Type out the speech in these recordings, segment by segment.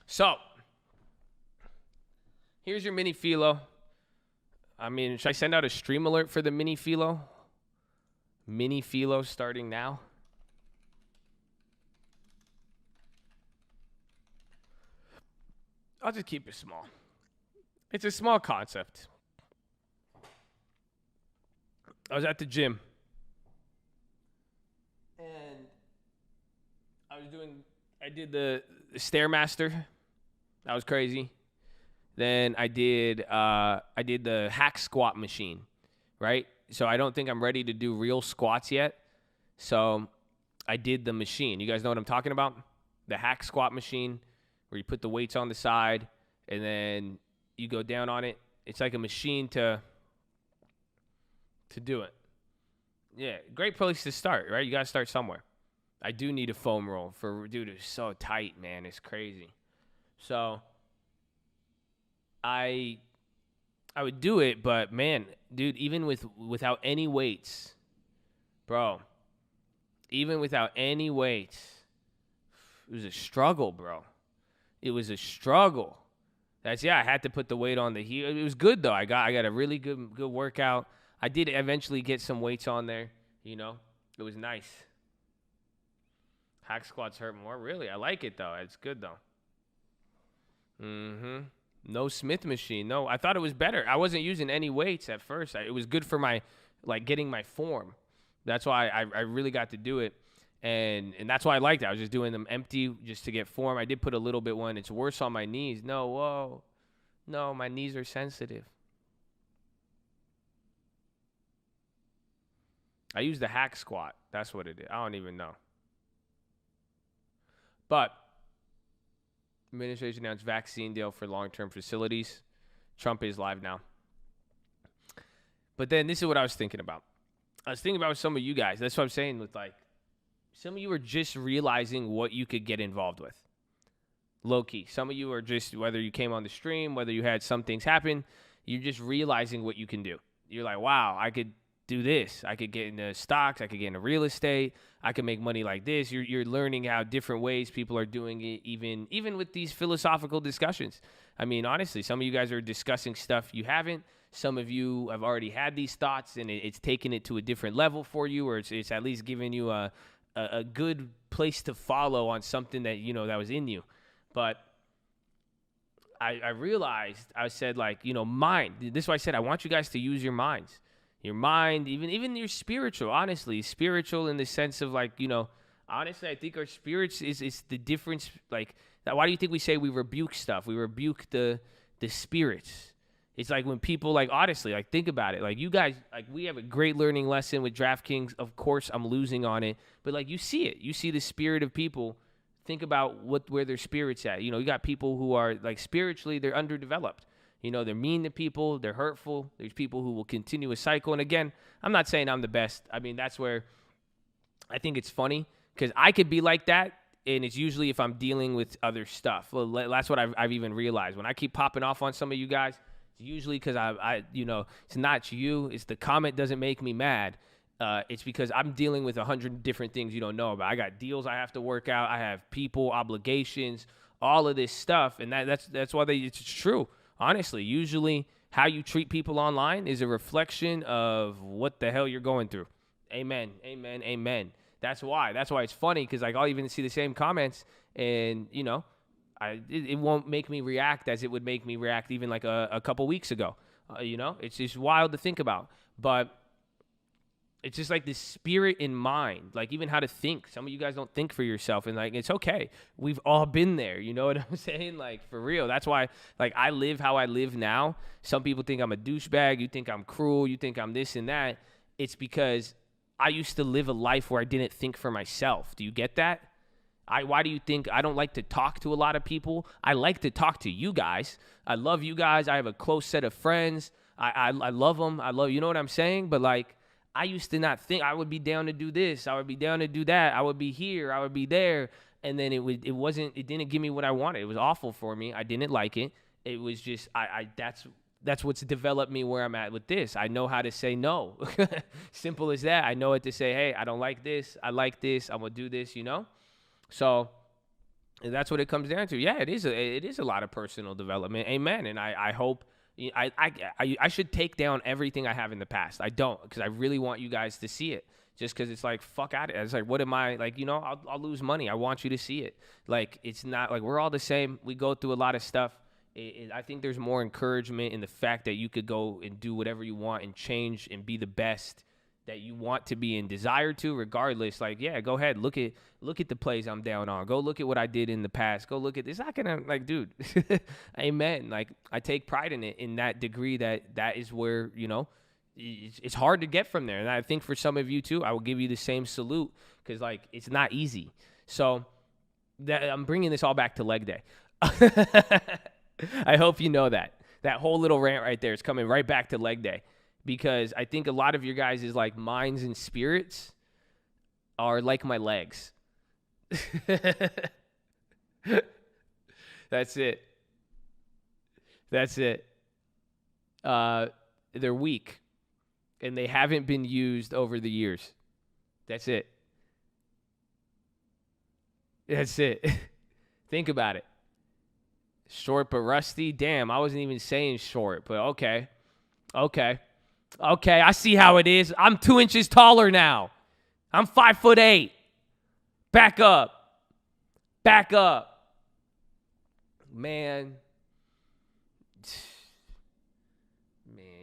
So, here's your mini philo. I mean, should I send out a stream alert for the mini philo? Mini philo starting now. I'll just keep it small. It's a small concept. I was at the gym and I did the Stairmaster. That was crazy. Then I did the hack squat machine, right? So I don't think I'm ready to do real squats yet. So I did the machine. You guys know what I'm talking about? The hack squat machine where you put the weights on the side and then you go down on it. It's like a machine to do it. Yeah, great place to start, right? You got to start somewhere. I do need a foam roll dude, it's so tight, man. It's crazy. So I would do it, but man, dude, even without any weights, bro, even without any weights, it was a struggle, bro. It was a struggle. I had to put the weight on the heel. It was good though. I got a really good workout. I did eventually get some weights on there, you know. It was nice. Hack squats hurt more. Really? I like it though. It's good though. No Smith machine. No, I thought it was better. I wasn't using any weights at first. It was good for my, getting my form. That's why I really got to do it. And that's why I liked it. I was just doing them empty just to get form. I did put a little bit one. It's worse on my knees. No, my knees are sensitive. I used the hack squat. That's what it is. I don't even know. But administration announced vaccine deal for long-term facilities. Trump is live now. But then this is what I was thinking about. I was thinking about some of you guys. That's what I'm saying with some of you are just realizing what you could get involved with. Low key. Some of you are just, whether you came on the stream, whether you had some things happen, you're just realizing what you can do. You're like, wow, I could do this. I could get into stocks. I could get into real estate. I could make money like this. You're learning how different ways people are doing it, even with these philosophical discussions. I mean, honestly, some of you guys are discussing stuff you haven't. Some of you have already had these thoughts, and it's taken it to a different level for you, or it's at least giving you a good place to follow on something that, that was in you. But I realized, I said, mind. This is why I said I want you guys to use your minds. Your mind, even your spiritual, honestly. Spiritual in the sense of, honestly, I think our spirits is the difference. Why do you think we say we rebuke stuff? We rebuke the spirits. It's like when people, honestly, think about it. You guys, we have a great learning lesson with DraftKings. Of course, I'm losing on it. But, you see it. You see the spirit of people. Think about where their spirit's at. You got people who are, spiritually, they're underdeveloped. They're mean to people. They're hurtful. There's people who will continue a cycle. And, again, I'm not saying I'm the best. I mean, that's where I think it's funny because I could be like that. And it's usually if I'm dealing with other stuff. Well, that's what I've even realized. When I keep popping off on some of you guys, it's usually because it's not you. It's the comment doesn't make me mad. It's because I'm dealing with 100 different things you don't know about. I got deals I have to work out. I have people, obligations, all of this stuff. And that's why it's true. Honestly, usually how you treat people online is a reflection of what the hell you're going through. Amen. Amen. Amen. That's why it's funny because I'll even see the same comments and, it won't make me react as it would make me react even a couple weeks ago. It's just wild to think about. But it's just this spirit in mind, even how to think. Some of you guys don't think for yourself, and it's okay. We've all been there. You know what I'm saying? For real. That's why I live how I live now. Some people think I'm a douchebag. You think I'm cruel. You think I'm this and that. It's because I used to live a life where I didn't think for myself. Do you get that? Why do you think I don't like to talk to a lot of people? I like to talk to you guys. I love you guys. I have a close set of friends. I love them. you know what I'm saying? But I used to not think I would be down to do this. I would be down to do that. I would be here. I would be there. And then it didn't give me what I wanted. It was awful for me. I didn't like it. It was just, that's what's developed me where I'm at with this. I know how to say no. Simple as that. I know what to say. Hey, I don't like this. I like this. I'm going to do this, So And that's what it comes down to. Yeah, it is a lot of personal development. Amen. And I hope I should take down everything I have in the past. I don't, because I really want you guys to see it. Just because it's like, fuck out of it. It's like, what am I like? I'll lose money. I want you to see it. Like, it's not like we're all the same. We go through a lot of stuff. I think there's more encouragement in the fact that you could go and do whatever you want and change and be the best that you want to be and desire to, regardless. Like, yeah, go ahead. Look at the plays I'm down on. Go look at what I did in the past. Go look at this. Not gonna, like, dude, amen. Like, I take pride in it in that degree that is where, it's hard to get from there. And I think for some of you too, I will give you the same salute, because like, it's not easy. So I'm bringing this all back to leg day. I hope you know that whole little rant right there is coming right back to leg day, because I think a lot of your guys' like minds and spirits are like my legs. That's it. They're weak, and they haven't been used over the years. That's it. Think about it. Short but rusty. Damn, I wasn't even saying short, but okay. I see how it is. I'm 2 inches taller now. I'm 5'8". Back up. Man,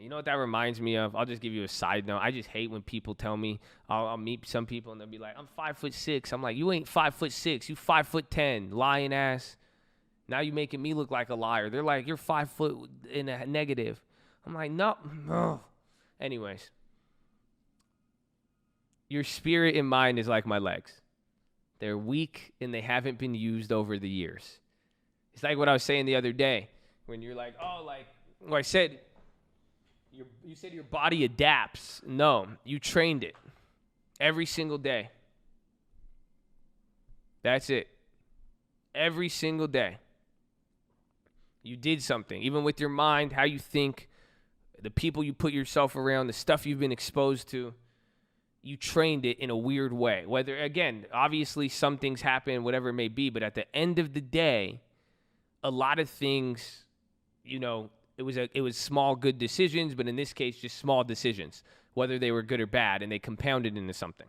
you know what that reminds me of? I'll just give you a side note. I just hate when people tell me, I'll meet some people and they'll be like, I'm 5'6". I'm like, you ain't 5'6". You 5'10", lying ass. Now you making me look like a liar. They're like, you're 5 foot in a negative. I'm like, no. Anyways, your spirit and mind is like my legs. They're weak and they haven't been used over the years. It's like what I was saying the other day when you're like, I said, you said your body adapts. No, you trained it every single day. That's it. Every single day. You did something, even with your mind, how you think, the people you put yourself around, the stuff you've been exposed to. You trained it in a weird way. Whether, again, obviously some things happen, whatever it may be, but at the end of the day, a lot of things, it was small good decisions, but in this case, just small decisions, whether they were good or bad, and they compounded into something.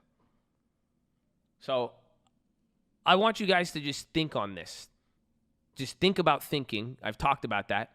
So I want you guys to just think on this. Just think about thinking. I've talked about that.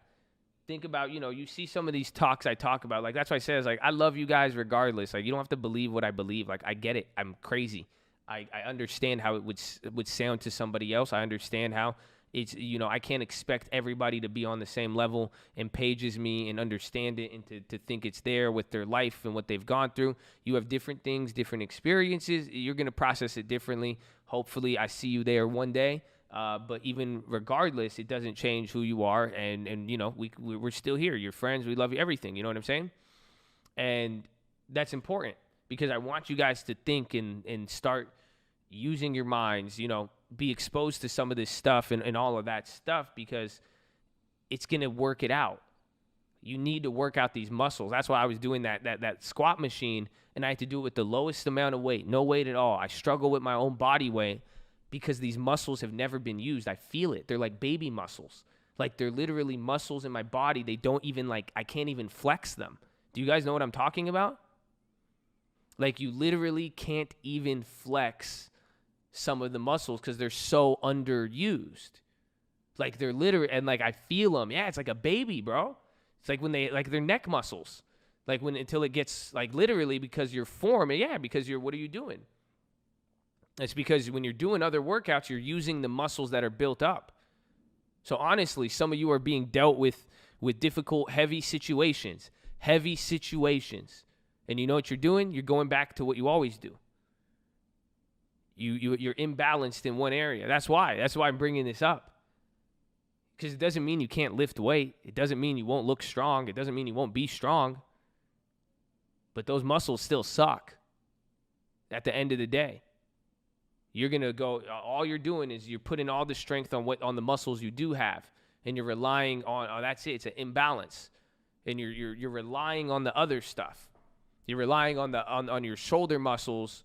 Think about, you see some of these talks I talk about. Like, that's why I say, like, I love you guys regardless. Like, you don't have to believe what I believe. Like, I get it. I'm crazy. I understand how it would sound to somebody else. I understand how it's, I can't expect everybody to be on the same level and page as me and understand it and to think it's there with their life and what they've gone through. You have different things, different experiences. You're going to process it differently. Hopefully, I see you there one day. But even regardless, it doesn't change who you are. And we're still here. You're friends. We love you, everything. You know what I'm saying? And that's important because I want you guys to think and start using your minds, be exposed to some of this stuff and all of that stuff, because it's going to work it out. You need to work out these muscles. That's why I was doing that squat machine, and I had to do it with the lowest amount of weight, no weight at all. I struggle with my own body weight because these muscles have never been used. I feel it. They're like baby muscles. Like, they're literally muscles in my body. They don't even, I can't even flex them. Do you guys know what I'm talking about? Like, you literally can't even flex some of the muscles because they're so underused. Like, they're literally, and I feel them. Yeah, it's like a baby, bro. It's like when they're neck muscles. Until it gets, literally, because you're forming. Yeah, because what are you doing? It's because when you're doing other workouts, you're using the muscles that are built up. So honestly, some of you are being dealt with difficult, heavy situations. And you know what you're doing? You're going back to what you always do. You're imbalanced in one area. That's why I'm bringing this up. Because it doesn't mean you can't lift weight. It doesn't mean you won't look strong. It doesn't mean you won't be strong. But those muscles still suck at the end of the day. You're going to go, all you're doing is you're putting all the strength on the muscles you do have, and you're relying on, that's it, it's an imbalance. And you're relying on the other stuff. You're relying on your shoulder muscles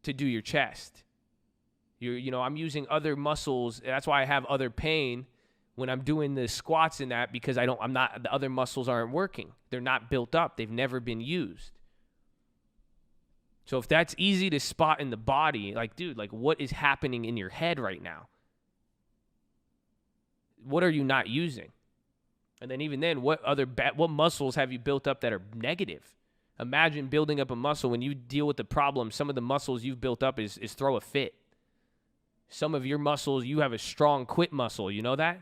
to do your chest. I'm using other muscles. That's why I have other pain when I'm doing the squats and that, because the other muscles aren't working. They're not built up. They've never been used. So if that's easy to spot in the body, like, dude, like, what is happening in your head right now? What are you not using? And then even then, what muscles have you built up that are negative? Imagine building up a muscle. When you deal with the problem, some of the muscles you've built up is throw a fit. Some of your muscles, you have a strong quit muscle. You know that?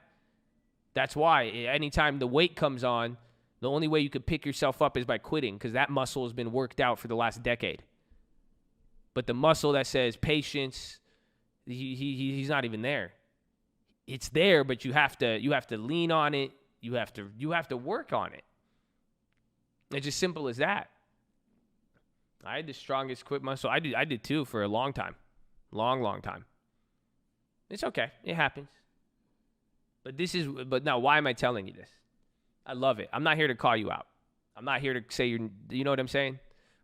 That's why anytime the weight comes on, the only way you could pick yourself up is by quitting, because that muscle has been worked out for the last decade. But the muscle that says patience, he's not even there. It's there, but you have to lean on it. You have to work on it. It's as simple as that. I had the strongest quit muscle. I did too for a long time. Long time. It's okay. It happens. But now, why am I telling you this? I love it. I'm not here to call you out. I'm not here to say you know what I'm saying?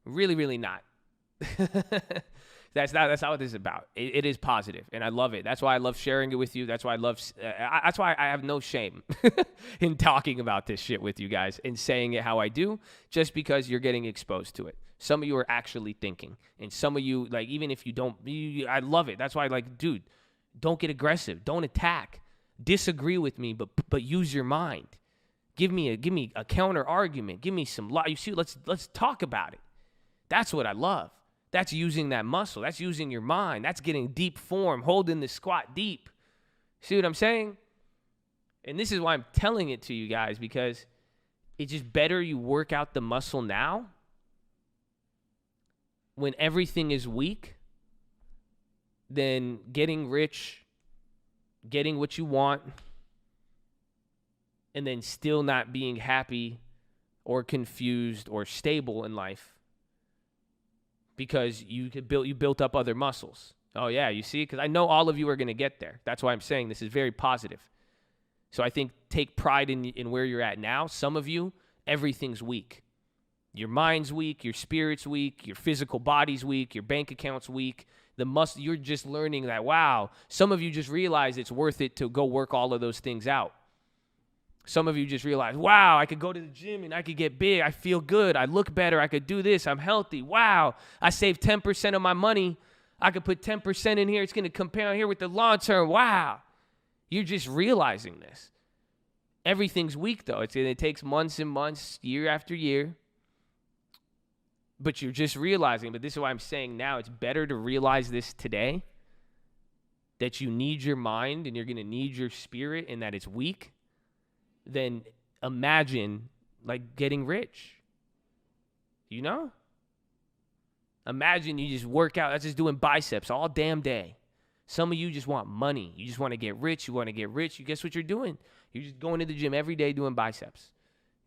Really, really not. That's not what this is about. It is positive, and I love it. That's why I love sharing it with you. That's why that's why I have no shame in talking about this shit with you guys and saying it how I do, just because you're getting exposed to it. Some of you are actually thinking, and some of you, like, even if you don't, I love it. That's why, like, dude, don't get aggressive. Don't attack. Disagree with me, but use your mind. Give me a counter argument. Give me some you see. Let's talk about it. That's what I love. That's using that muscle. That's using your mind. That's getting deep form, holding the squat deep. See what I'm saying? And this is why I'm telling it to you guys, because it's just better you work out the muscle now when everything is weak than getting rich, getting what you want, and then still not being happy or confused or stable in life because you built up other muscles. Oh, yeah, you see? Because I know all of you are going to get there. That's why I'm saying this is very positive. So I think take pride in where you're at now. Some of you, everything's weak. Your mind's weak, your spirit's weak, your physical body's weak, your bank account's weak. You're just learning that, wow. Some of you just realize it's worth it to go work all of those things out. Some of you just realize, wow, I could go to the gym and I could get big. I feel good. I look better. I could do this. I'm healthy. Wow. I saved 10% of my money. I could put 10% in here. It's going to compound here with the long term. Wow. You're just realizing this. Everything's weak, though. It takes months and months, year after year. But you're just realizing. But this is why I'm saying now it's better to realize this today, that you need your mind and you're going to need your spirit and that it's weak, than imagine, like, getting rich. You know? Imagine you just work out. That's just doing biceps all damn day. Some of you just want money. You just want to get rich. You want to get rich. You guess what you're doing? You're just going to the gym every day doing biceps.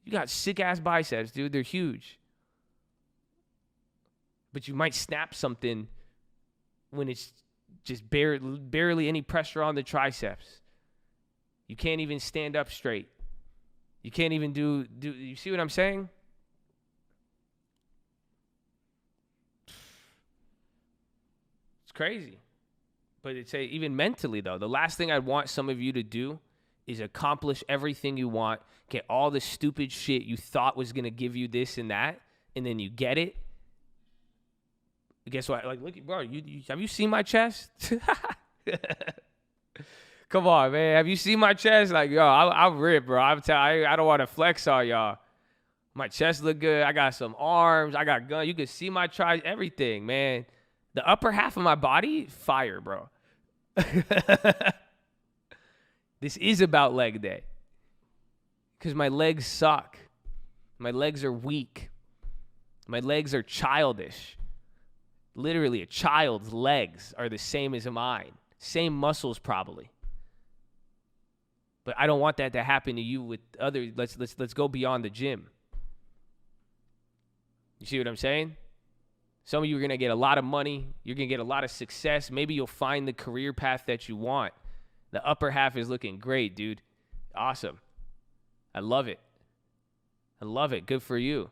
You got sick-ass biceps, dude. They're huge. But you might snap something when it's just barely any pressure on the triceps. You can't even stand up straight. You can't even do you see what I'm saying? It's crazy. But it's even mentally, though, the last thing I want some of you to do is accomplish everything you want, get all the stupid shit you thought was going to give you this and that, and then you get it. Guess what? Like, look, bro, have you seen my chest? Come on, man. Have you seen my chest? Like, yo, I'm ripped, bro. I don't want to flex on y'all. My chest look good. I got some arms. I got guns. You can see my tri, everything, man. The upper half of my body, fire, bro. This is about leg day. Because my legs suck. My legs are weak. My legs are childish. Literally, a child's legs are the same as mine. Same muscles, probably. But I don't want that to happen to you with other. Let's go beyond the gym. You see what I'm saying? Some of you are going to get a lot of money. You're going to get a lot of success. Maybe you'll find the career path that you want. The upper half is looking great, dude. Awesome. I love it. I love it. Good for you.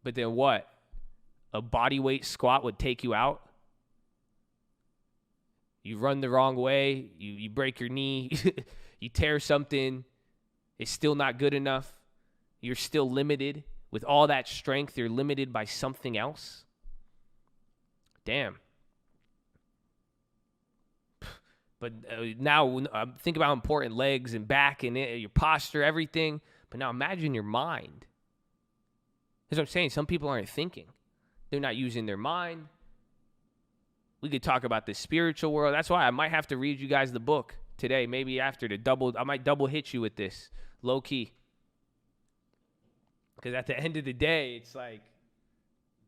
But then what? A body weight squat would take you out? You run the wrong way, you break your knee, you tear something, it's still not good enough. You're still limited. With all that strength, you're limited by something else. Damn. But now think about how important legs and back and your posture, everything. But now imagine your mind. That's what I'm saying. Some people aren't thinking. They're not using their mind. We could talk about the spiritual world. That's why I might have to read you guys the book today. Maybe after I might double hit you with this, low key. Because at the end of the day, it's like,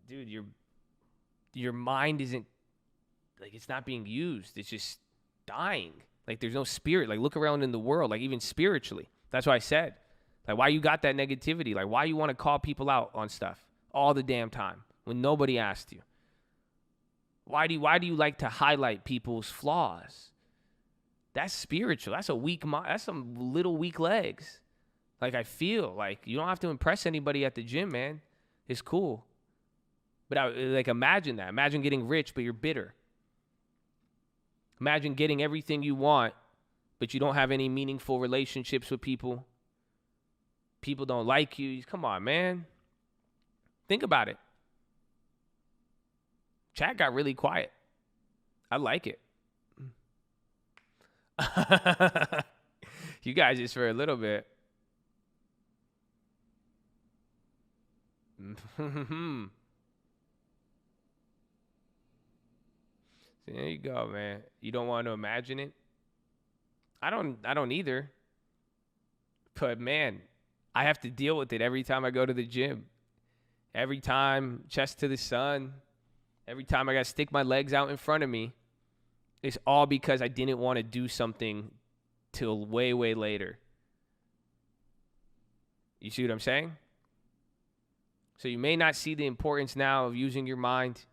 dude, your mind isn't, like, it's not being used. It's just dying. Like, there's no spirit. Like, look around in the world, like, even spiritually. That's what I said. Like, why you got that negativity? Like, why you want to call people out on stuff all the damn time when nobody asked you? Why do you like to highlight people's flaws? That's spiritual. That's a weak mind. That's some little weak legs. Like, I feel like you don't have to impress anybody at the gym, man. It's cool. But imagine that. Imagine getting rich, but you're bitter. Imagine getting everything you want, but you don't have any meaningful relationships with people. People don't like you. Come on, man. Think about it. Chat got really quiet. I like it. You guys just for a little bit. There you go, man. You don't want to imagine it? I don't either. But man, I have to deal with it every time I go to the gym. Every time, chest to the sun. Every time I got to stick my legs out in front of me. It's all because I didn't want to do something till way, way later. You see what I'm saying? So you may not see the importance now of using your mind,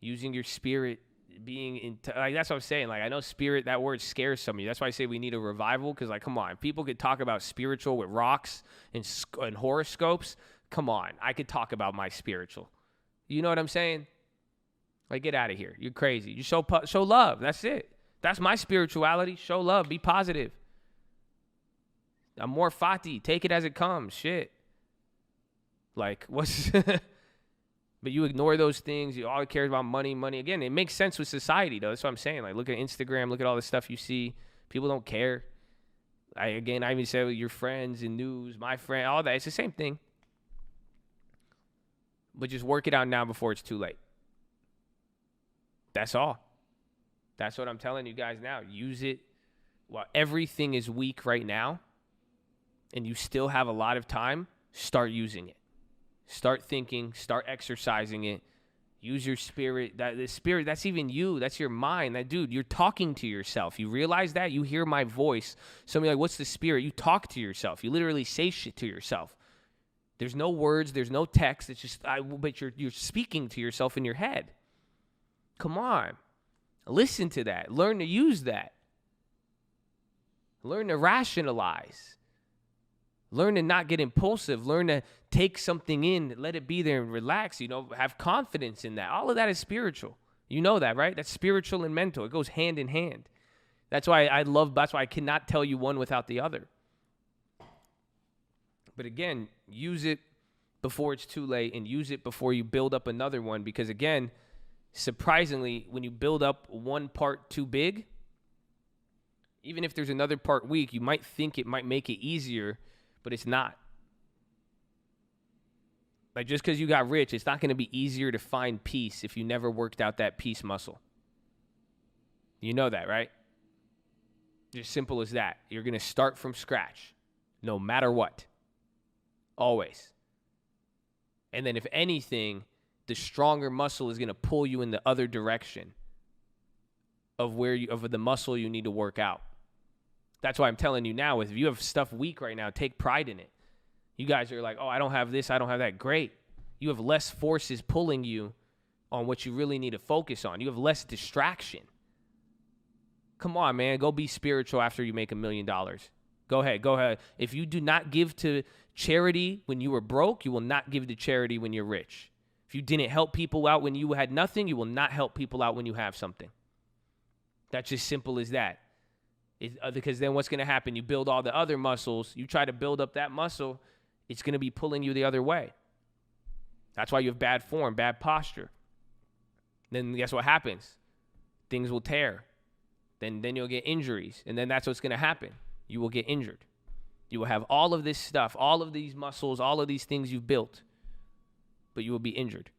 using your spirit, being like, that's what I'm saying. Like, I know spirit, that word scares some of you. That's why I say we need a revival. Because, like, come on, people could talk about spiritual with rocks and horoscopes. Come on, I could talk about my spiritual. You know what I'm saying? Like, get out of here. You're crazy. You show love. That's it. That's my spirituality. Show love. Be positive. I'm more Fati. Take it as it comes. Shit. Like, what's... But you ignore those things. You all care about money. Again, it makes sense with society, though. That's what I'm saying. Like, look at Instagram. Look at all the stuff you see. People don't care. I even said with your friends and news, my friend, all that. It's the same thing. But just work it out now before it's too late. That's all. That's what I'm telling you guys now. Use it while everything is weak right now and you still have a lot of time. Start using it. Start thinking. Start exercising it. Use your spirit. The spirit, that's even you. That's your mind. That, dude, you're talking to yourself. You realize that? You hear my voice. Somebody like, what's the spirit? You talk to yourself. You literally say shit to yourself. There's no words. There's no text. It's just, but you're speaking to yourself in your head. Come on. Listen to that. Learn to use that. Learn to rationalize. Learn to not get impulsive. Learn to take something in, let it be there and relax. Have confidence in that. All of that is spiritual. You know that, right? That's spiritual and mental. It goes hand in hand. That's why I cannot tell you one without the other. But again, use it before it's too late and use it before you build up another one. Because again, surprisingly, when you build up one part too big, even if there's another part weak, you might think it might make it easier, but it's not. Like, just because you got rich, it's not going to be easier to find peace if you never worked out that peace muscle. You know that, right? Just simple as that. You're going to start from scratch, no matter what. Always. And then if anything, the stronger muscle is going to pull you in the other direction of the muscle you need to work out. That's why I'm telling you now, if you have stuff weak right now, take pride in it. You guys are like, oh, I don't have this, I don't have that. Great. You have less forces pulling you on what you really need to focus on. You have less distraction. Come on, man. Go be spiritual after you make $1 million. Go ahead. If you do not give to charity when you were broke, you will not give to charity when you're rich. If you didn't help people out when you had nothing, you will not help people out when you have something. That's just simple as that. Because then what's going to happen? You build all the other muscles. You try to build up that muscle, it's going to be pulling you the other way. That's why you have bad form, bad posture. Then guess what happens? Things will tear. Then you'll get injuries. And then that's what's going to happen. You will get injured. You will have all of this stuff, all of these muscles, all of these things you've built, but you will be injured.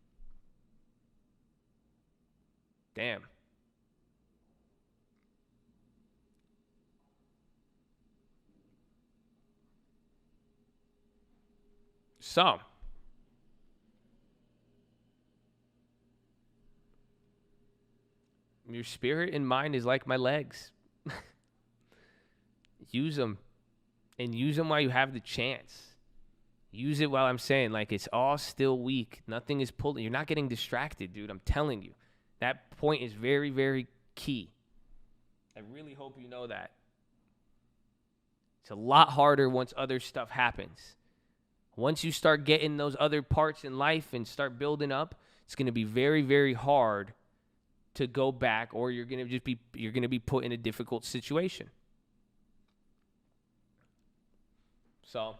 Damn. So, your spirit and mind is like my legs. Use them. And use them while you have the chance. Use it while I'm saying, like, it's all still weak. Nothing is pulling. You're not getting distracted, dude. I'm telling you. That point is very, very key. I really hope you know that. It's a lot harder once other stuff happens. Once you start getting those other parts in life and start building up, it's going to be very, very hard to go back, or you're going to be put in a difficult situation. So,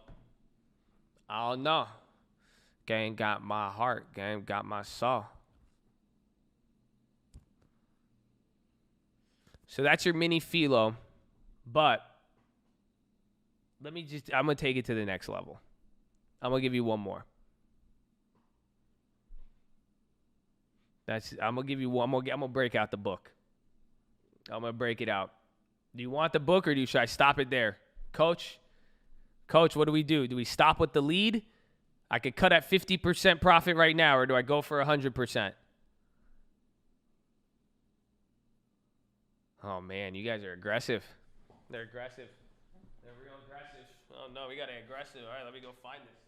I don't know. Gang got my heart. Gang got my soul. So that's your mini philo. But I'm going to take it to the next level. I'm going to give you one more. I'm going to give you one more. I'm going to break out the book. I'm going to break it out. Do you want the book, or should I stop it there? Coach, what do we do? Do we stop with the lead? I could cut at 50% profit right now, or do I go for 100%? Oh, man, you guys are aggressive. They're aggressive. They're real aggressive. Oh, no, we got to be aggressive. All right, let me go find this thing.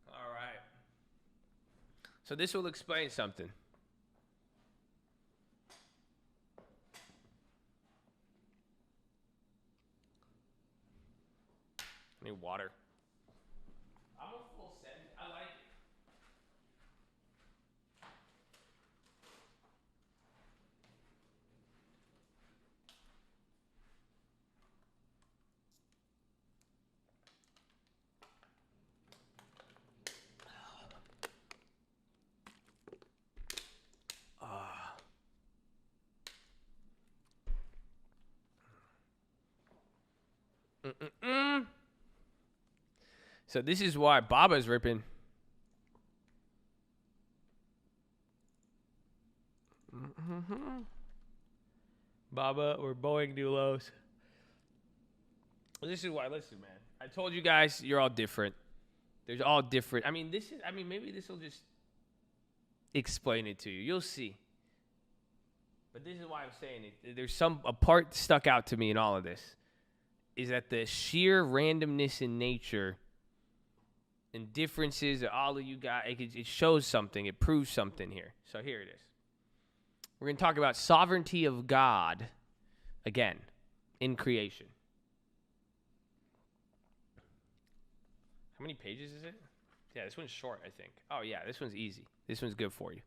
All right. So this will explain something. I need water. I'm a full send. I like it. So this is why Baba's ripping. Baba or Boeing Dulos. This is why. Listen, man. I told you guys, you're all different. There's all different. Maybe this will just explain it to you. You'll see. But this is why I'm saying it. There's a part stuck out to me in all of this. Is that the sheer randomness in nature and differences that all of you got, it shows something. It proves something here. So here it is. We're going to talk about sovereignty of God again in creation. How many pages is it? Yeah, this one's short, I think. Oh, yeah, this one's easy. This one's good for you.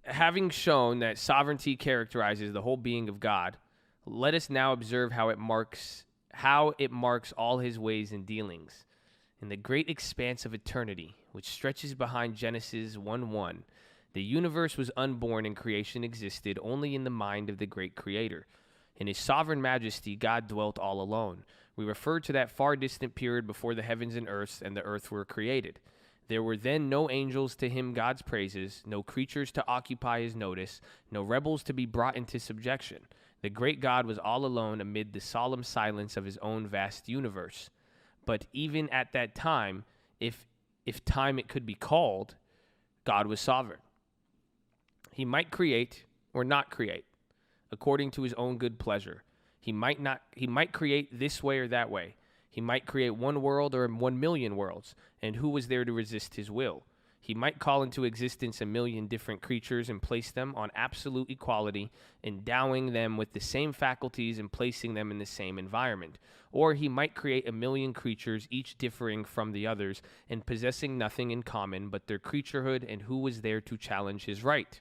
Having shown that sovereignty characterizes the whole being of God, let us now observe how it marks all his ways and dealings. In the great expanse of eternity, which stretches behind Genesis 1:1, the universe was unborn and creation existed only in the mind of the great Creator. In his sovereign majesty, God dwelt all alone. We refer to that far distant period before the heavens and the earth were created. There were then no angels to hymn God's praises, no creatures to occupy his notice, no rebels to be brought into subjection. The great God was all alone amid the solemn silence of his own vast universe. But even at that time, if time it could be called, God was sovereign. He might create or not create, according to his own good pleasure. He might create this way or that way. He might create one world or 1,000,000 worlds, and who was there to resist his will? He might call into existence 1,000,000 different creatures and place them on absolute equality, endowing them with the same faculties and placing them in the same environment. Or he might create 1,000,000 creatures, each differing from the others and possessing nothing in common but their creaturehood, and who was there to challenge his right?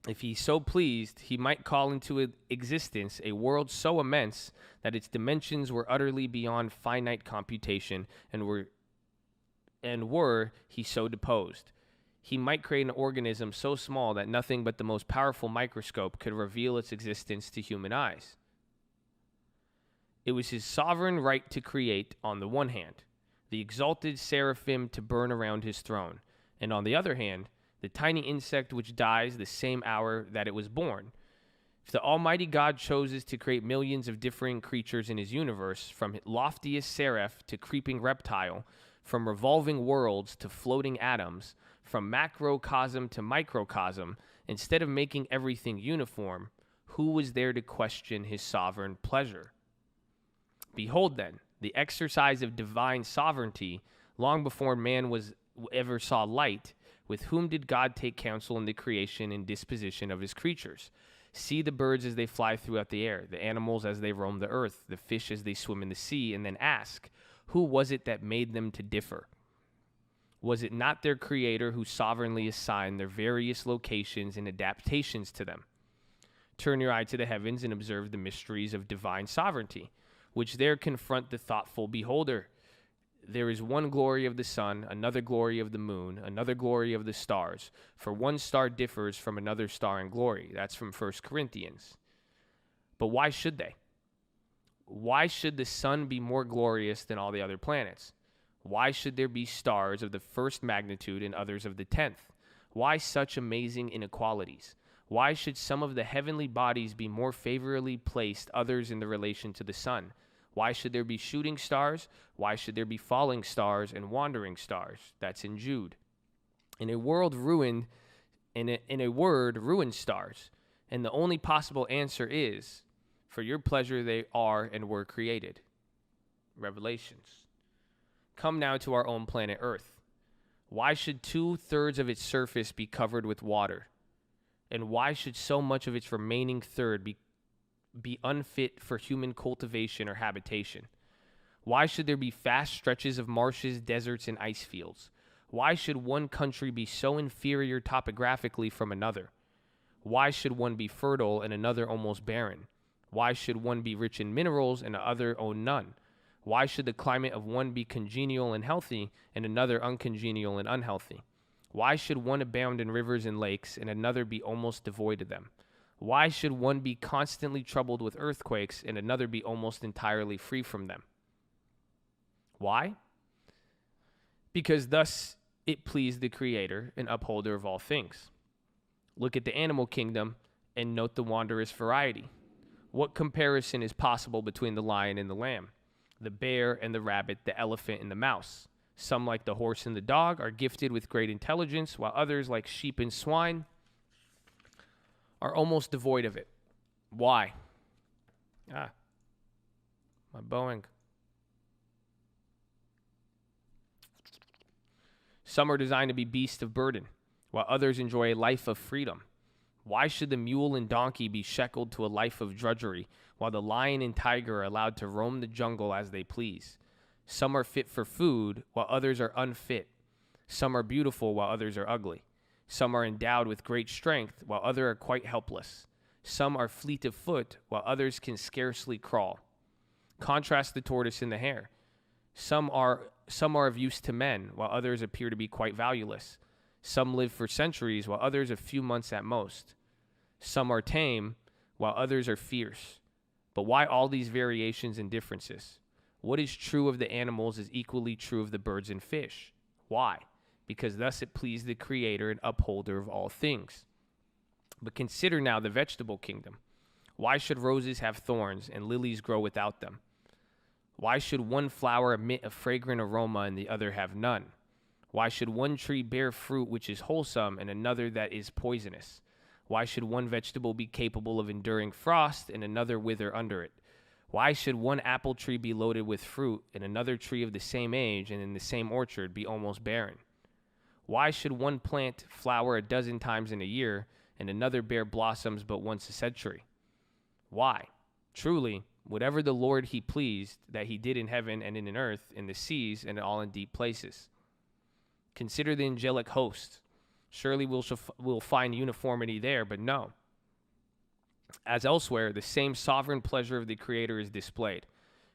If he so pleased, he might call into existence a world so immense that its dimensions were utterly beyond finite computation, and were he so disposed, he might create an organism so small that nothing but the most powerful microscope could reveal its existence to human eyes. It was his sovereign right to create, on the one hand, the exalted seraphim to burn around his throne, and on the other hand, the tiny insect which dies the same hour that it was born. If the Almighty God chooses to create millions of differing creatures in his universe, from loftiest seraph to creeping reptile, from revolving worlds to floating atoms, from macrocosm to microcosm, instead of making everything uniform, who was there to question his sovereign pleasure? Behold, then, the exercise of divine sovereignty, long before man ever saw light. With whom did God take counsel in the creation and disposition of his creatures? See the birds as they fly throughout the air, the animals as they roam the earth, the fish as they swim in the sea, and then ask, who was it that made them to differ? Was it not their Creator who sovereignly assigned their various locations and adaptations to them? Turn your eye to the heavens and observe the mysteries of divine sovereignty, which there confront the thoughtful beholder. There is one glory of the sun, another glory of the moon, another glory of the stars. For one star differs from another star in glory. That's from 1 Corinthians. But why should they? Why should the sun be more glorious than all the other planets? Why should there be stars of the first magnitude and others of the 10th? Why such amazing inequalities? Why should some of the heavenly bodies be more favorably placed, others in the relation to the sun? Why should there be shooting stars? Why should there be falling stars and wandering stars? That's in Jude. In a word, ruined stars. And the only possible answer is, for your pleasure they are and were created. Revelations. Come now to our own planet Earth. Why should 2/3 of its surface be covered with water? And why should so much of its remaining third be unfit for human cultivation or habitation? Why should there be vast stretches of marshes, deserts, and ice fields? Why should one country be so inferior topographically from another? Why should one be fertile and another almost barren? Why should one be rich in minerals and the other own none? Why should the climate of one be congenial and healthy and another uncongenial and unhealthy? Why should one abound in rivers and lakes and another be almost devoid of them? Why should one be constantly troubled with earthquakes and another be almost entirely free from them? Why? Because thus it pleased the Creator and upholder of all things. Look at the animal kingdom and note the wondrous variety. What comparison is possible between the lion and the lamb, the bear and the rabbit, the elephant and the mouse? Some, like the horse and the dog, are gifted with great intelligence, while others, like sheep and swine, are almost devoid of it. Why? My Boeing. Some are designed to be beasts of burden, while others enjoy a life of freedom. Why should the mule and donkey be shackled to a life of drudgery, while the lion and tiger are allowed to roam the jungle as they please? Some are fit for food, while others are unfit. Some are beautiful, while others are ugly. Some are endowed with great strength, while others are quite helpless. Some are fleet of foot, while others can scarcely crawl. Contrast the tortoise and the hare. Some are of use to men, while others appear to be quite valueless. Some live for centuries, while others a few months at most. Some are tame, while others are fierce. But why all these variations and differences? What is true of the animals is equally true of the birds and fish. Why? Because thus it pleased the Creator and upholder of all things. But consider now the vegetable kingdom. Why should roses have thorns and lilies grow without them? Why should one flower emit a fragrant aroma and the other have none? Why should one tree bear fruit which is wholesome and another that is poisonous? Why should one vegetable be capable of enduring frost and another wither under it? Why should one apple tree be loaded with fruit and another tree of the same age and in the same orchard be almost barren? Why should one plant flower a dozen times in a year and another bear blossoms but once a century? Why? Truly, whatever the Lord he pleased, that he did in heaven and in earth, in the seas, and all in deep places. Consider the angelic host. Surely we'll find uniformity there, but no. As elsewhere, the same sovereign pleasure of the Creator is displayed.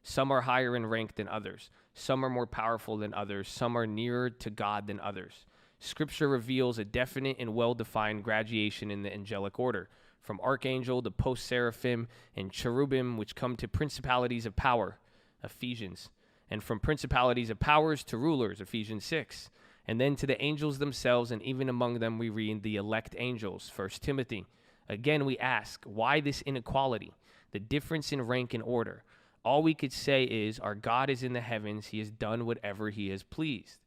Some are higher in rank than others. Some are more powerful than others. Some are nearer to God than others. Scripture reveals a definite and well-defined graduation in the angelic order, from archangel to post-seraphim and cherubim, which come to principalities of power, Ephesians, and from principalities of powers to rulers, Ephesians 6, and then to the angels themselves, and even among them we read the elect angels, 1 Timothy. Again, we ask, why this inequality, the difference in rank and order? All we could say is, our God is in the heavens, he has done whatever he has pleased.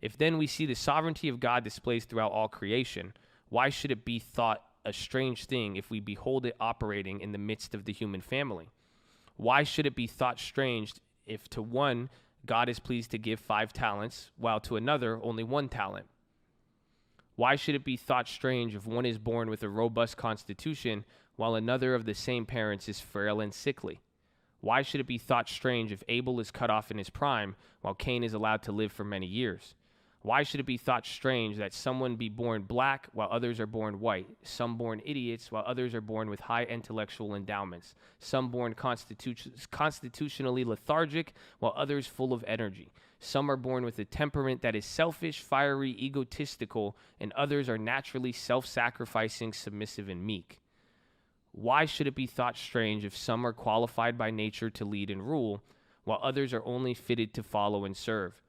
If then we see the sovereignty of God displayed throughout all creation, why should it be thought a strange thing if we behold it operating in the midst of the human family? Why should it be thought strange if to one God is pleased to give 5 talents, while to another only 1 talent? Why should it be thought strange if one is born with a robust constitution, while another of the same parents is frail and sickly? Why should it be thought strange if Abel is cut off in his prime, while Cain is allowed to live for many years? Why should it be thought strange that someone be born black while others are born white, some born idiots while others are born with high intellectual endowments, some born constitutionally lethargic while others full of energy? Some are born with a temperament that is selfish, fiery, egotistical, and others are naturally self-sacrificing, submissive, and meek. Why should it be thought strange if some are qualified by nature to lead and rule, while others are only fitted to follow and serve?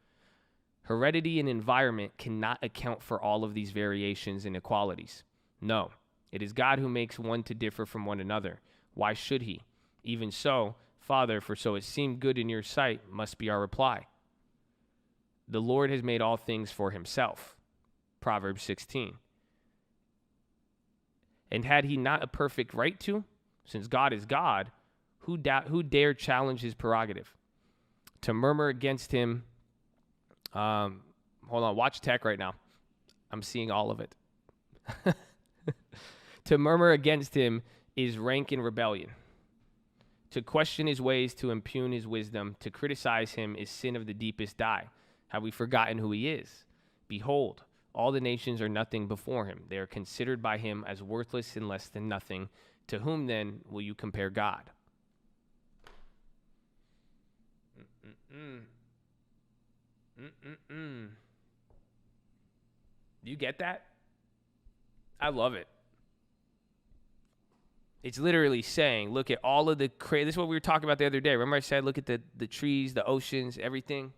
Heredity and environment cannot account for all of these variations and inequalities. No, it is God who makes one to differ from one another. Why should he? Even so, Father, for so it seemed good in your sight, must be our reply. The Lord has made all things for himself. Proverbs 16. And had he not a perfect right to? Since God is God, who dare challenge his prerogative? To murmur against him, hold on, watch tech right now. I'm seeing all of it. To murmur against him is rank in rebellion. To question his ways, to impugn his wisdom, to criticize him is sin of the deepest dye. Have we forgotten who he is? Behold, all the nations are nothing before him. They are considered by him as worthless and less than nothing. To whom then will you compare God? Do you get that? I love it. It's literally saying, look at all of the this is what we were talking about the other day. Remember I said, look at the trees, the oceans, everything.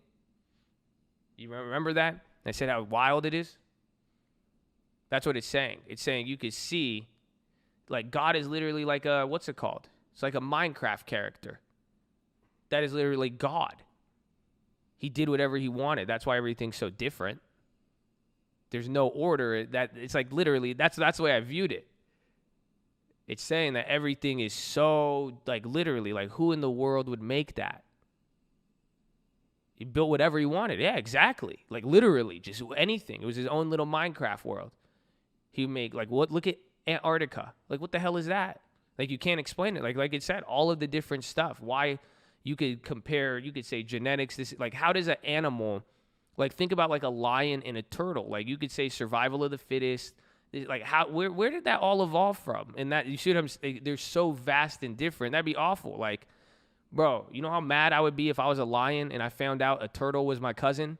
You remember that? I said how wild it is. That's what it's saying. It's saying you could see, like, God is literally like a, what's it called? It's like a Minecraft character. That is literally God. He did whatever he wanted. That's why everything's so different. There's no order. That it's like literally, that's the way I viewed it. It's saying that everything is so, like, literally, like, who in the world would make that? He built whatever he wanted. Yeah, exactly. Like, literally, just anything. It was his own little Minecraft world. He would make, like, what? Look at Antarctica. Like, what the hell is that? Like, you can't explain it. Like it said, all of the different stuff. Why you could compare, you could say genetics. This, like, how does an animal, like, think about, like, a lion and a turtle. Like, you could say survival of the fittest. Like, how, where did that all evolve from? And that, you see what I'm saying? They're so vast and different. That'd be awful. Like, bro, you know how mad I would be if I was a lion and I found out a turtle was my cousin?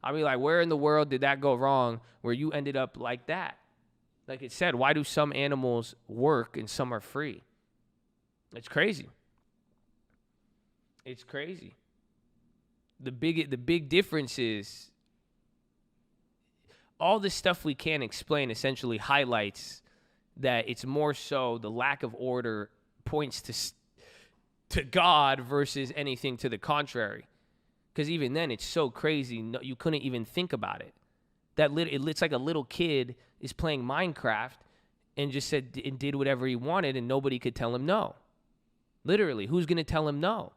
I'd be like, where in the world did that go wrong where you ended up like that? Like it said, why do some animals work and some are free? It's crazy. It's crazy. The big difference is all the stuff we can't explain essentially highlights that it's more so the lack of order points to God versus anything to the contrary. Because even then, it's so crazy, you couldn't even think about it. It's like a little kid is playing Minecraft and just said and did whatever he wanted, and nobody could tell him no. Literally, who's going to tell him no?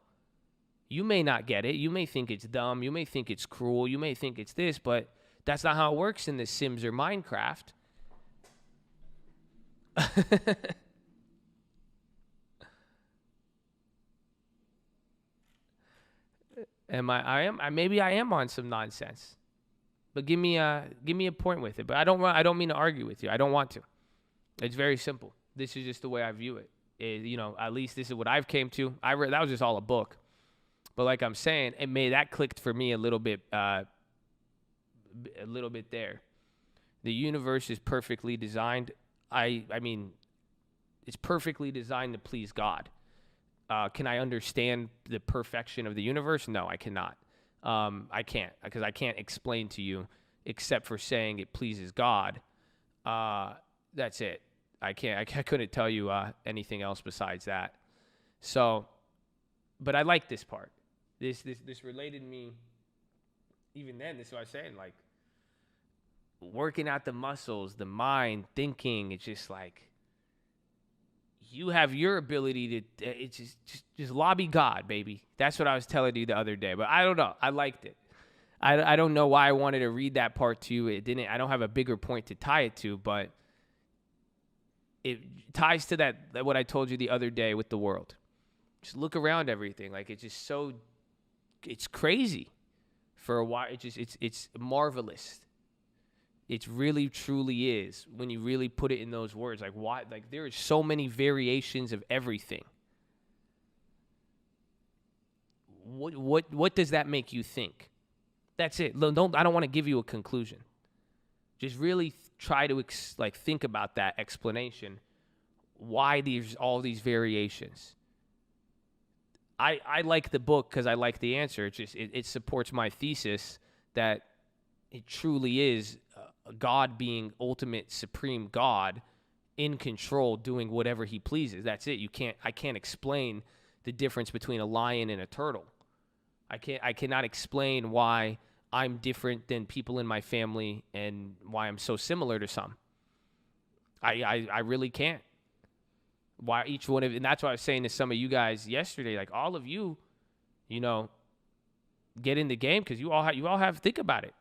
You may not get it. You may think it's dumb. You may think it's cruel. You may think it's this, but that's not how it works in The Sims or Minecraft. Maybe I am on some nonsense. But give me a point with it. But I don't mean to argue with you. I don't want to. It's very simple. This is just the way I view it. At least this is what I've came to. That was just all a book. But like I'm saying, that clicked for me a little bit there. The universe is perfectly designed. I mean, it's perfectly designed to please God. Can I understand the perfection of the universe? No, I cannot. I can't, because I can't explain to you except for saying it pleases God. That's it. I couldn't tell you anything else besides that. So, but I like this part. This related me. Even then, this is what I was saying. Like, working out the muscles, the mind, thinking. It's just like, you have your ability to. It's just lobby God, baby. That's what I was telling you the other day. But I don't know. I liked it. I don't know why I wanted to read that part to you. It didn't. I don't have a bigger point to tie it to, but it ties to that what I told you the other day with the world. Just look around everything. Like, it's just so. It's crazy. For a while, it's marvelous. It really, truly is when you really put it in those words. Like, why? Like, there are so many variations of everything. What does that make you think? That's it. I don't want to give you a conclusion. Just really try to think about that explanation. Why all these variations? I like the book because I like the answer. It supports my thesis that it truly is God being ultimate supreme God in control, doing whatever he pleases. That's it. I can't explain the difference between a lion and a turtle. I cannot explain why I'm different than people in my family and why I'm so similar to some. I really can't. Why each one of, and that's why I was saying to some of you guys yesterday, like, all of you, get in the game, because you all have think about it.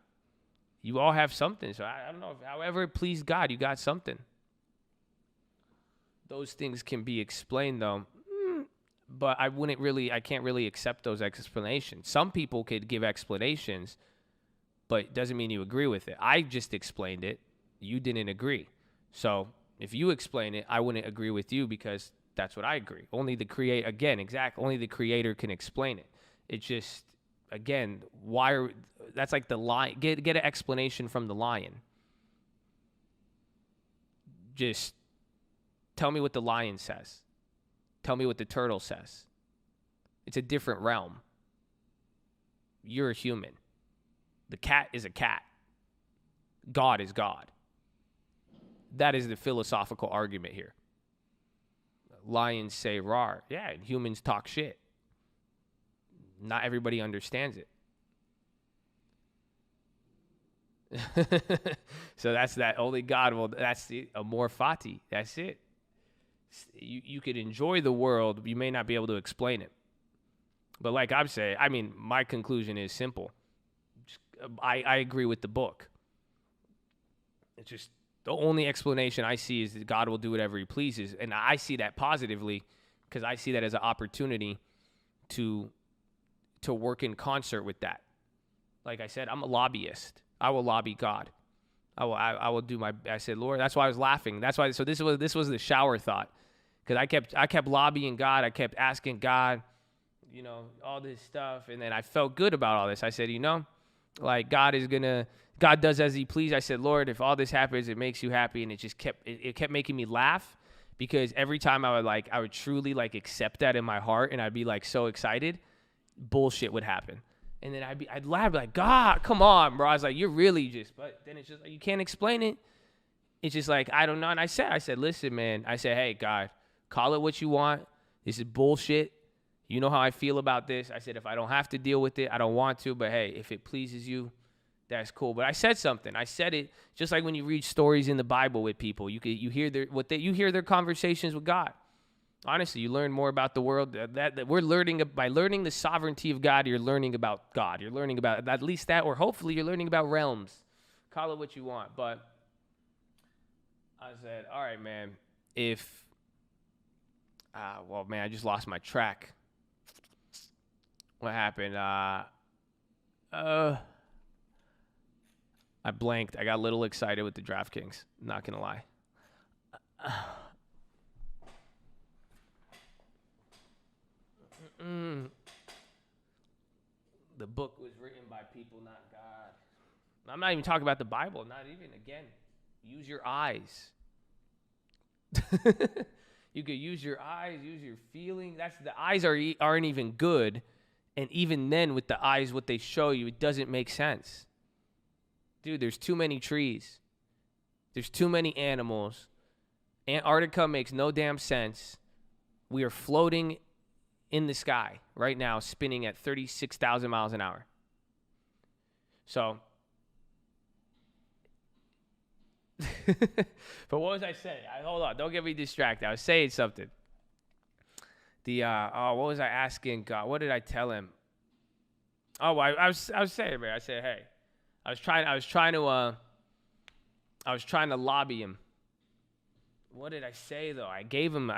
You all have something. So I don't know. However it pleased God, you got something. Those things can be explained, though. But I can't really accept those explanations. Some people could give explanations, but it doesn't mean you agree with it. I just explained it. You didn't agree. So if you explain it, I wouldn't agree with you, because that's what I agree. Only the creator can explain it. It's just, again, that's like the lion. Get an explanation from the lion. Just tell me what the lion says. Tell me what the turtle says. It's a different realm. You're a human. The cat is a cat. God is God. That is the philosophical argument here. Lions say rawr. Yeah, and humans talk shit. Not everybody understands it. So that's that. Only God will. That's the amor fati. That's it. You could enjoy the world, you may not be able to explain it. But like I'm saying, my conclusion is simple. I agree with the book. It's just the only explanation I see is that God will do whatever he pleases. And I see that positively, because I see that as an opportunity to work in concert with that. Like I said, I'm a lobbyist. I will lobby God. I will do I said, Lord, that's why I was laughing. That's why. So this was the shower thought. Because I kept lobbying God. I kept asking God, all this stuff. And then I felt good about all this. I said, like, God does as he pleases. I said, Lord, if all this happens, it makes you happy. And it kept making me laugh, because every time I would truly accept that in my heart, and I'd be so excited, bullshit would happen. And then I'd laugh, like, God, come on, bro. I was like, you're really but then it's just like, you can't explain it. It's just like, I don't know. And I said, listen, man. I said, hey, God, call it what you want. This is bullshit. You know how I feel about this. I said, if I don't have to deal with it, I don't want to. But hey, if it pleases you, that's cool. But I said something. I said it just like when you read stories in the Bible with people. You hear their conversations with God. Honestly, you learn more about the world that we're learning. By learning the sovereignty of God, you're learning about God. You're learning about at least that, or hopefully you're learning about realms. Call it what you want. But I said, all right, man, well, man, I just lost my track. What happened? I blanked. I got a little excited with the DraftKings. Not going to lie. The book was written by people, not God. I'm not even talking about the Bible. Not even, again, use your eyes. You could use your eyes, use your feeling. The eyes aren't even good. And even then, with the eyes, what they show you, it doesn't make sense. Dude, there's too many trees. There's too many animals. Antarctica makes no damn sense. We are floating in the sky right now, spinning at 36,000 miles an hour. So, but what was I saying? Hold on, don't get me distracted. I was saying something. What was I asking God? What did I tell him? Oh, I was saying, man. I said, hey, I was trying to lobby him. What did I say though? I gave him.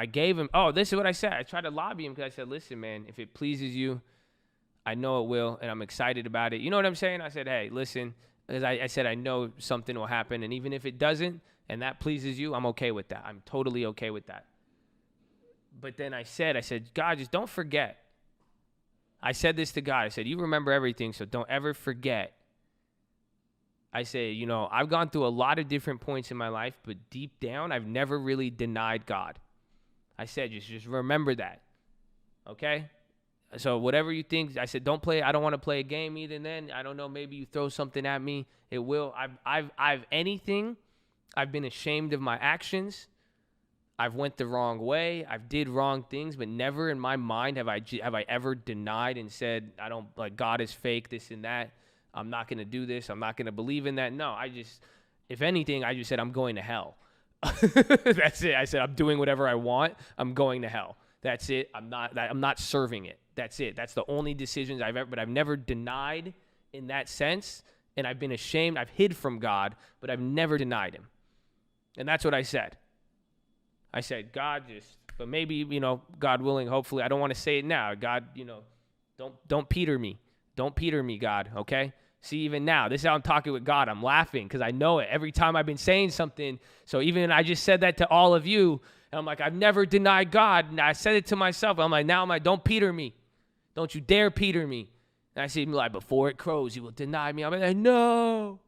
Oh, this is what I said. I tried to lobby him because I said, listen, man, if it pleases you, I know it will, and I'm excited about it. You know what I'm saying? I said, hey, listen, because I said I know something will happen, and even if it doesn't, and that pleases you, I'm okay with that. I'm totally okay with that. But then I said, God, just don't forget. I said this to God. I said, you remember everything, so don't ever forget. I say, I've gone through a lot of different points in my life, but deep down, I've never really denied God. I said, just remember that. Okay? So whatever you think, I said, don't play. I don't want to play a game either. Then I don't know. Maybe you throw something at me. It will. I've anything. I've been ashamed of my actions. I've went the wrong way. I've did wrong things, but never in my mind have I ever denied and said, I don't, like, God is fake, this and that. I'm not going to do this. I'm not going to believe in that. No, if anything, I just said, I'm going to hell. That's it. I said, I'm doing whatever I want. I'm going to hell. That's it. I'm not serving it. That's it. That's the only decisions but I've never denied in that sense. And I've been ashamed. I've hid from God, but I've never denied him. And that's what I said. I said, God, but maybe, God willing, hopefully, I don't want to say it now. God, don't Peter me. Don't Peter me, God, okay? See, even now, this is how I'm talking with God. I'm laughing because I know it. Every time I've been saying something, so even I just said that to all of you, and I'm like, I've never denied God, and I said it to myself. I'm like, don't Peter me. Don't you dare Peter me. And I see him like, before it crows, you will deny me. I'm like, no.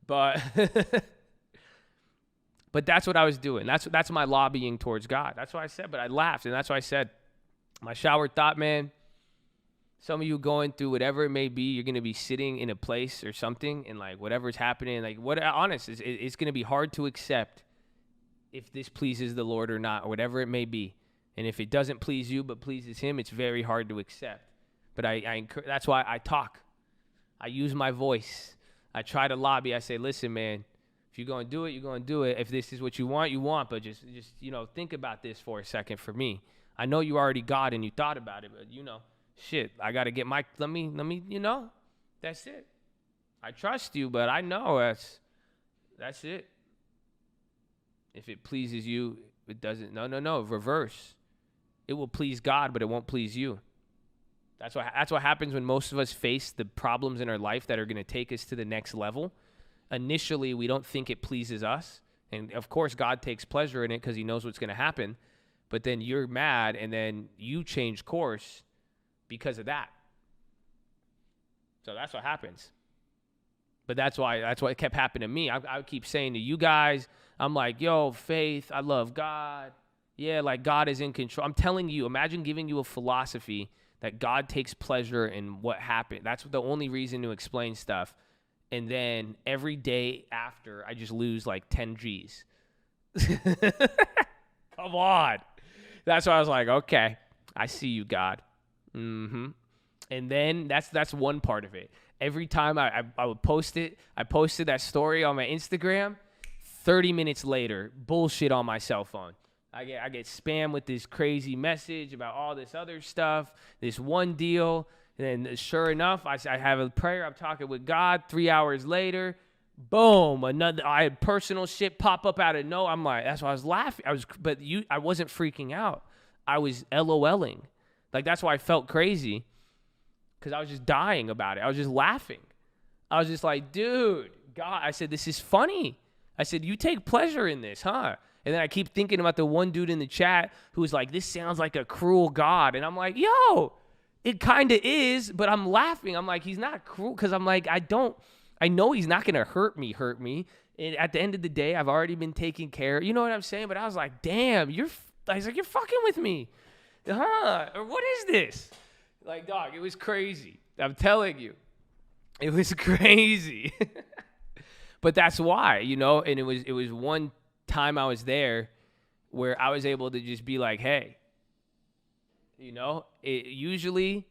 But but that's what I was doing. That's my lobbying towards God. That's what I said, but I laughed, and that's why I said, my shower thought, man, some of you going through whatever it may be, you're going to be sitting in a place or something, and like whatever's happening, like it's going to be hard to accept if this pleases the Lord or not, or whatever it may be. And if it doesn't please you but pleases him, it's very hard to accept. But that's why I talk. I use my voice. I try to lobby. I say, listen, man, if you're going to do it, you're going to do it. If this is what you want, but just think about this for a second for me. I know you already got it and you thought about it, but shit, I got to get let me, that's it. I trust you, but I know that's it. If it pleases you, it doesn't. No, reverse. It will please God, but it won't please you. That's what happens when most of us face the problems in our life that are going to take us to the next level. Initially, we don't think it pleases us. And of course, God takes pleasure in it because he knows what's going to happen. But then you're mad, and then you change course because of that. So that's what happens. But that's why it kept happening to me. I would keep saying to you guys, I'm like, yo, Faith, I love God. Yeah, like God is in control. I'm telling you, imagine giving you a philosophy that God takes pleasure in what happened. That's the only reason to explain stuff. And then every day after, I just lose like 10 G's. Come on. That's why I was like, okay, I see you, God. Mm-hmm. And then that's one part of it. Every time I would post it, I posted that story on my Instagram. 30 minutes later, bullshit on my cell phone. I get spammed with this crazy message about all this other stuff, this one deal. And then sure enough, I have a prayer. I'm talking with God. 3 hours later, boom, I had personal shit pop up out of nowhere. I'm like, that's why I was laughing. I wasn't freaking out. I was LOLing. Like, that's why I felt crazy, because I was just dying about it. I was just laughing. I was just like, dude, God, I said, this is funny. I said, you take pleasure in this, huh? And then I keep thinking about the one dude in the chat who's like, this sounds like a cruel God. And I'm like, yo, it kind of is, but I'm laughing. I'm like, he's not cruel, because I'm like, I know he's not going to hurt me. And at the end of the day, I've already been taken care of. You know what I'm saying? But I was like, damn, I was like, you're fucking with me. Huh? Or what is this? Like, dog, it was crazy. I'm telling you. It was crazy. But that's why, you know, and it was one time I was there where I was able to just be like, hey, you know, usually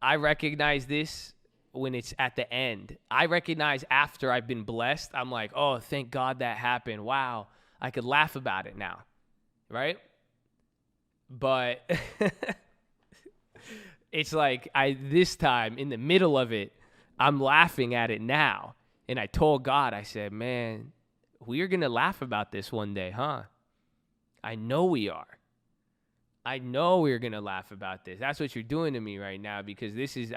I recognize this when it's at the end. I recognize after I've been blessed, I'm like, oh, thank God that happened. Wow, I could laugh about it now, right? But it's like this time in the middle of it, I'm laughing at it now. And I told God, I said, man, we're going to laugh about this one day, huh? I know we are. I know we're going to laugh about this. That's what you're doing to me right now, because this is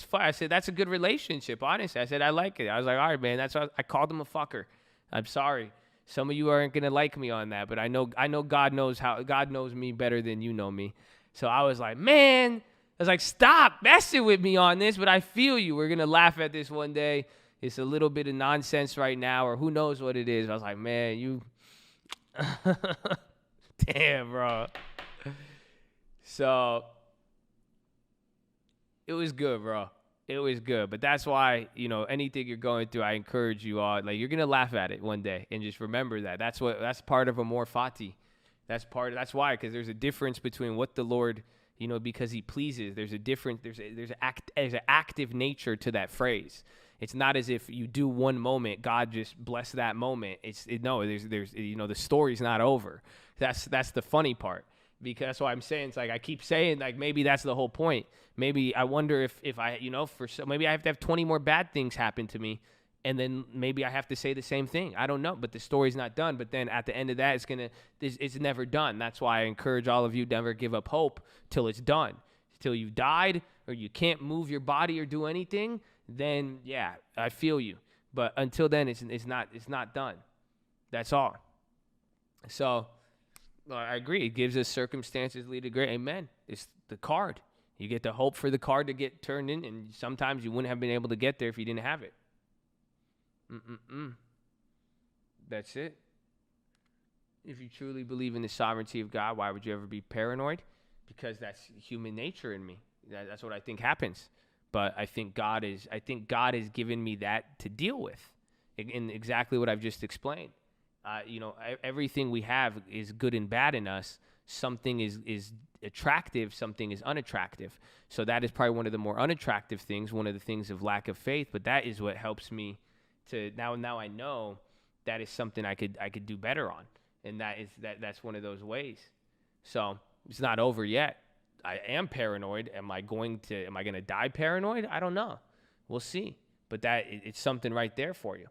fun. I said, that's a good relationship, honestly. I said, I like it. I was like, all right, man, that's what I called him a fucker. I'm sorry. Some of you aren't going to like me on that, but I know God knows me better than you know me. So I was like, man, I was like, stop messing with me on this, but I feel you. We're going to laugh at this one day. It's a little bit of nonsense right now, or who knows what it is. I was like, man, you damn, bro. So it was good, bro. It was good. But that's why, you know, anything you're going through, I encourage you all. Like, you're going to laugh at it one day, and just remember that. That's part of Amor Fati. That's why, because there's a difference between what the Lord, you know, because he pleases. There's a different, there's an active nature to that phrase. It's not as if you do one moment, God just bless that moment. There's you know, the story's not over. That's the funny part. Because that's why I'm saying, it's like, I keep saying, like, maybe that's the whole point. Maybe I wonder if I, you know, maybe I have to have 20 more bad things happen to me, and then maybe I have to say the same thing. I don't know, but the story's not done. But then at the end of that, it's never done. That's why I encourage all of you, never give up hope till it's done. Till you've died, or you can't move your body or do anything, then yeah, I feel you. But until then, it's not done. That's all. So I agree. It gives us circumstances lead to great. Amen. It's the card. You get to hope for the card to get turned in, and sometimes you wouldn't have been able to get there if you didn't have it. That's it. If you truly believe in the sovereignty of God, why would you ever be paranoid? Because that's human nature in me. That's what I think happens. But I think God has given me that to deal with, in exactly what I've just explained. You know, everything we have is good and bad in us. Something is attractive, something is unattractive. So that is probably one of the more unattractive things, one of the things of lack of faith. But that is what helps me to now I know that is something I could do better on, and that's one of those ways. So it's not over yet. I am paranoid. Am I going to die paranoid? I don't know. We'll see. But it's something right there for you.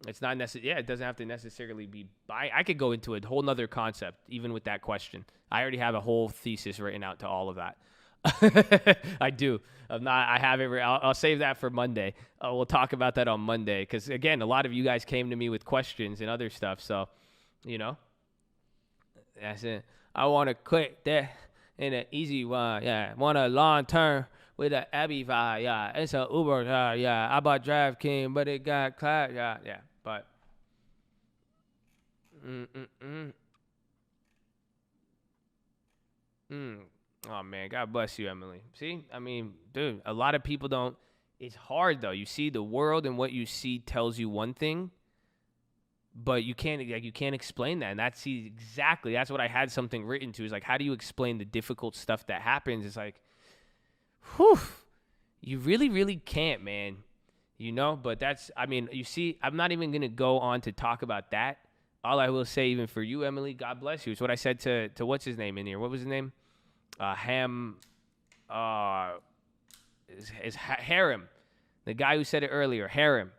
It's not necessarily, it doesn't have to necessarily be, I could go into a whole nother concept, even with that question. I already have a whole thesis written out to all of that. I do. I'll save that for Monday. We'll talk about that on Monday. Because again, a lot of you guys came to me with questions and other stuff. So, you know, that's it. I want to quit that in an easy one. Yeah. Want a long term with an Abby vibe. Yeah. It's a Uber. Yeah. I bought DraftKings, but it got class. Yeah. Yeah. But oh man, God bless you, Emily. See, I mean, dude, a lot of people don't. It's hard though. You see, the world and what you see tells you one thing, but you can't explain that. And that's what I had something written to. Is like, how do you explain the difficult stuff that happens? It's like, whew, you really, really can't, man. You know, but you see, I'm not even going to go on to talk about that. all I will say, even for you, Emily, God bless you. It's what I said to what's his name in here. What was his name? Ham. Is Harem, the guy who said it earlier. Harem.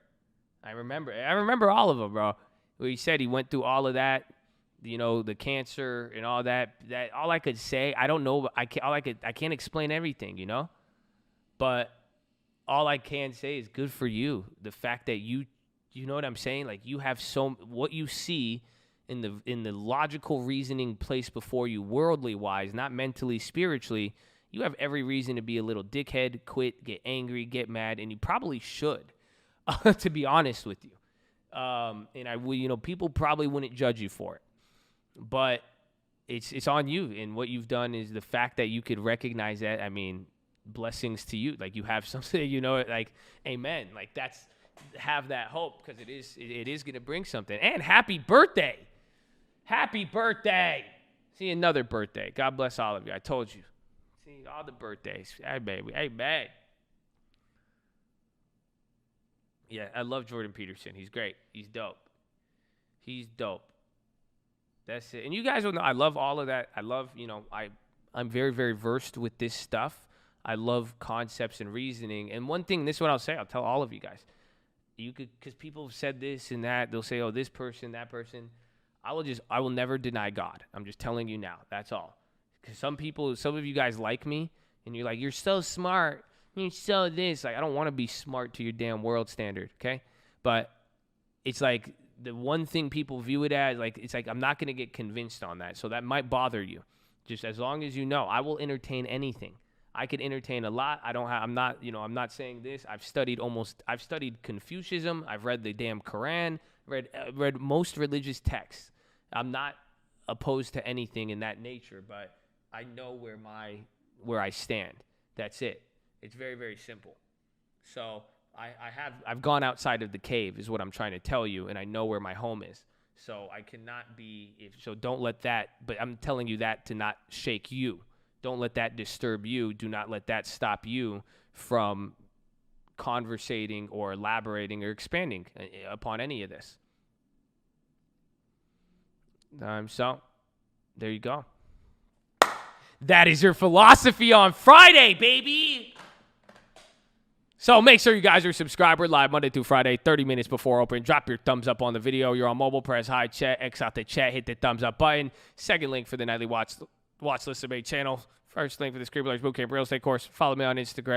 I remember all of them, bro. Where he said he went through all of that, the cancer and all that. That all I could say, I don't know. I can't explain everything, But all I can say is good for you. The fact that you know what I'm saying? Like, you have what you see in the logical reasoning place before you, worldly wise, not mentally, spiritually. You have every reason to be a little dickhead, quit, get angry, get mad, and you probably should, to be honest with you. And people probably wouldn't judge you for it, but it's on you. And what you've done is the fact that you could recognize that. I mean, blessings to you. Like, you have something, like, amen. Like, have that hope, because it is going to bring something. And happy birthday. Happy birthday. See, another birthday. God bless all of you. I told you. See, all the birthdays. Hey, baby. Hey, man. Yeah, I love Jordan Peterson. He's great. He's dope. That's it. And you guys will know I love all of that. I love, I'm very, very versed with this stuff. I love concepts and reasoning. And one thing, this is what I'll say. I'll tell all of you guys. Because people have said this and that. They'll say, oh, this person, that person. I will never deny God. I'm just telling you now. That's all. Because some of you guys like me, and you're like, you're so smart. You're so this. Like, I don't want to be smart to your damn world standard, okay? But it's like the one thing people view it as, like, it's like I'm not going to get convinced on that. So that might bother you. Just as long as you know, I will entertain anything. I could entertain a lot. I'm not saying this. I've studied Confucianism. I've read the damn Quran, read most religious texts. I'm not opposed to anything in that nature, but I know where I stand. That's it. It's very, very simple. So I've gone outside of the cave is what I'm trying to tell you, and I know where my home is. So I cannot so don't let that, but I'm telling you that to not shake you. Don't let that disturb you. Do not let that stop you from conversating or elaborating or expanding upon any of this. So there you go. That is your philosophy on Friday, baby. So make sure you guys are subscribed. We're live Monday through Friday, 30 minutes before open. Drop your thumbs up on the video. You're on mobile, press high, chat, X out the chat, hit the thumbs up button. Second link for the Nightly Watch List Debate channel. First link for the Scribblers Bootcamp Real Estate course. Follow me on Instagram.